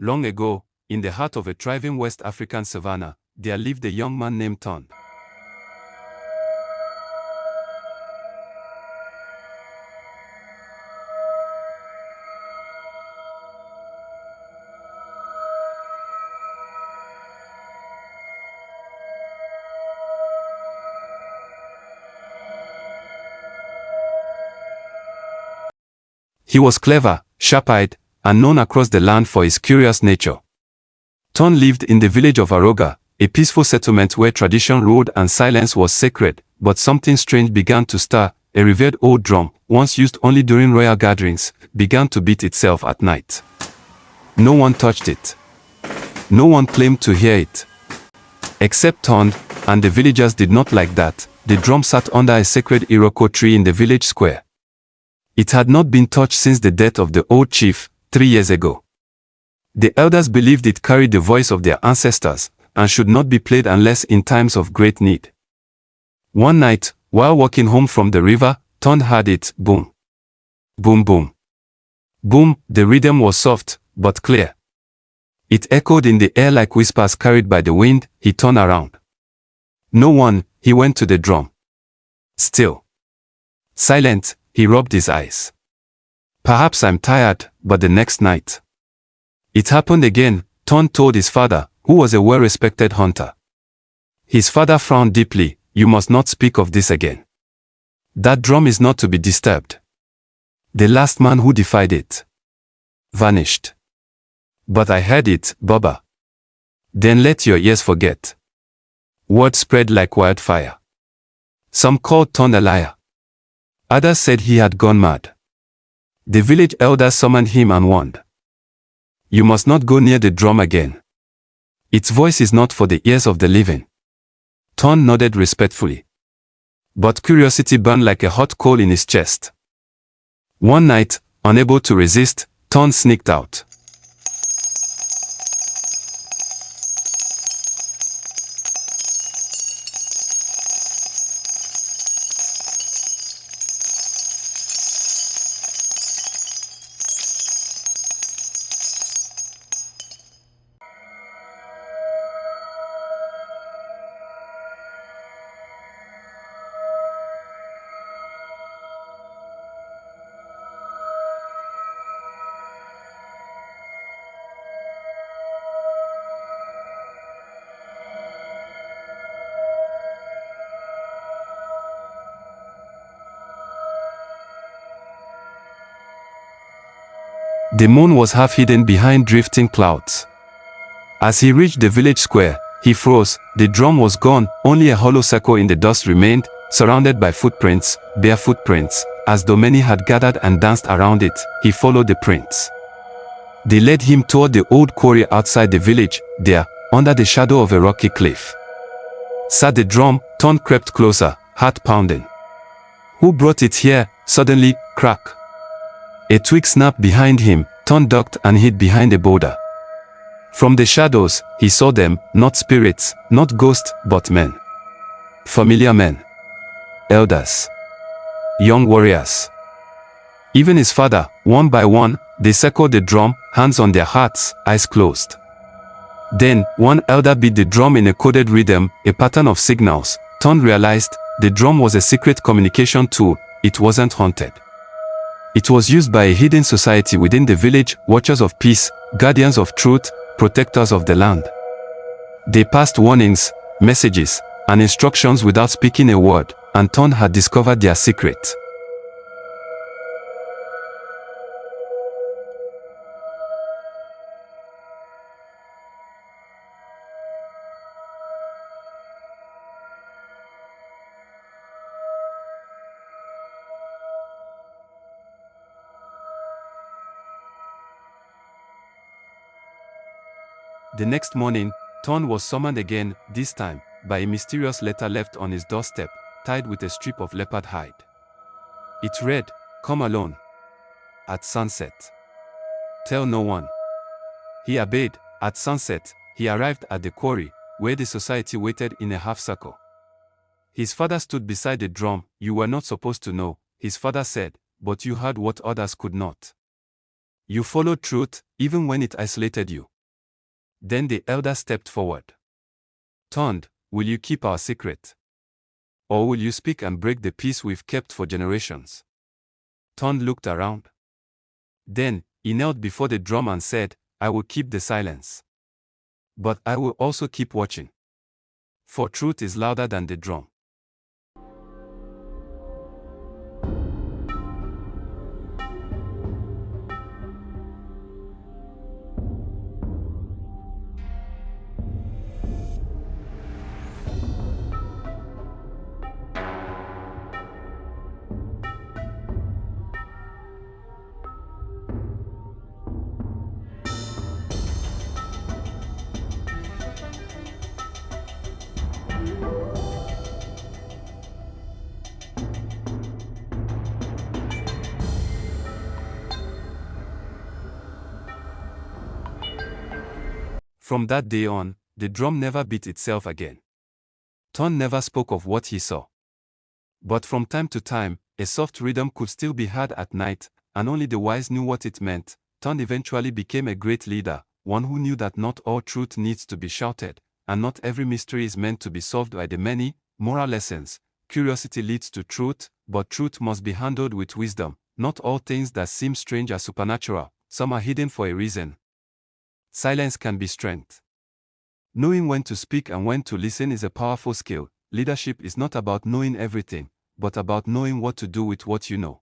Long ago, in the heart of a thriving West African savanna, there lived a young man named Ton. He was clever, sharp-eyed, and known across the land for his curious nature. Ton lived in the village of Aroga, a peaceful settlement where tradition ruled and silence was sacred, but something strange began to stir. A revered old drum, once used only during royal gatherings, began to beat itself at night. No one touched it. No one claimed to hear it. Except Ton, and the villagers did not like that. The drum sat under a sacred Iroko tree in the village square. It had not been touched since the death of the old chief, 3 years ago. The elders believed it carried the voice of their ancestors, and should not be played unless in times of great need. One night, while walking home from the river, Ton heard it boom. Boom boom. Boom, the rhythm was soft, but clear. It echoed in the air like whispers carried by the wind. He turned around. No one. He went to the drum. Still. Silent, he rubbed his eyes. Perhaps I'm tired, but the next night. It happened again. Ton told his father, who was a well-respected hunter. His father frowned deeply. You must not speak of this again. That drum is not to be disturbed. The last man who defied it vanished. But I heard it, Baba. Then let your ears forget. Word spread like wildfire. Some called Ton a liar. Others said he had gone mad. The village elders summoned him and warned. You must not go near the drum again. Its voice is not for the ears of the living. Ton nodded respectfully. But curiosity burned like a hot coal in his chest. One night, unable to resist, Ton sneaked out. The moon was half hidden behind drifting clouds. As he reached the village square, he froze. The drum was gone, only a hollow circle in the dust remained, surrounded by footprints, bare footprints, as though many had gathered and danced around it. He followed the prints. They led him toward the old quarry outside the village. There, under the shadow of a rocky cliff, sat the drum. Ton crept closer, heart pounding. Who brought it here? Suddenly, crack. A twig snapped behind him. Ton ducked and hid behind a boulder. From the shadows, he saw them, not spirits, not ghosts, but men. Familiar men. Elders. Young warriors. Even his father, one by one, they circled the drum, hands on their hearts, eyes closed. Then, one elder beat the drum in a coded rhythm, a pattern of signals. Ton realized, the drum was a secret communication tool. It wasn't haunted. It was used by a hidden society within the village, watchers of peace, guardians of truth, protectors of the land. They passed warnings, messages, and instructions without speaking a word, and Ton had discovered their secret. The next morning, Ton was summoned again, this time, by a mysterious letter left on his doorstep, tied with a strip of leopard hide. It read, "Come alone. At sunset. Tell no one." He obeyed. At sunset, he arrived at the quarry, where the society waited in a half-circle. His father stood beside the drum. "You were not supposed to know," his father said, "but you heard what others could not. You followed truth, even when it isolated you. Then the elder stepped forward. Turned, will you keep our secret? Or will you speak and break the peace we've kept for generations? Turned looked around. Then, he knelt before the drum and said, I will keep the silence. But I will also keep watching. For truth is louder than the drum. From that day on, the drum never beat itself again. Ton never spoke of what he saw. But from time to time, a soft rhythm could still be heard at night, and only the wise knew what it meant. Ton eventually became a great leader, one who knew that not all truth needs to be shouted, and not every mystery is meant to be solved by the many. Moral lessons. Curiosity leads to truth, but truth must be handled with wisdom. Not all things that seem strange are supernatural, some are hidden for a reason. Silence can be strength. Knowing when to speak and when to listen is a powerful skill. Leadership is not about knowing everything, but about knowing what to do with what you know.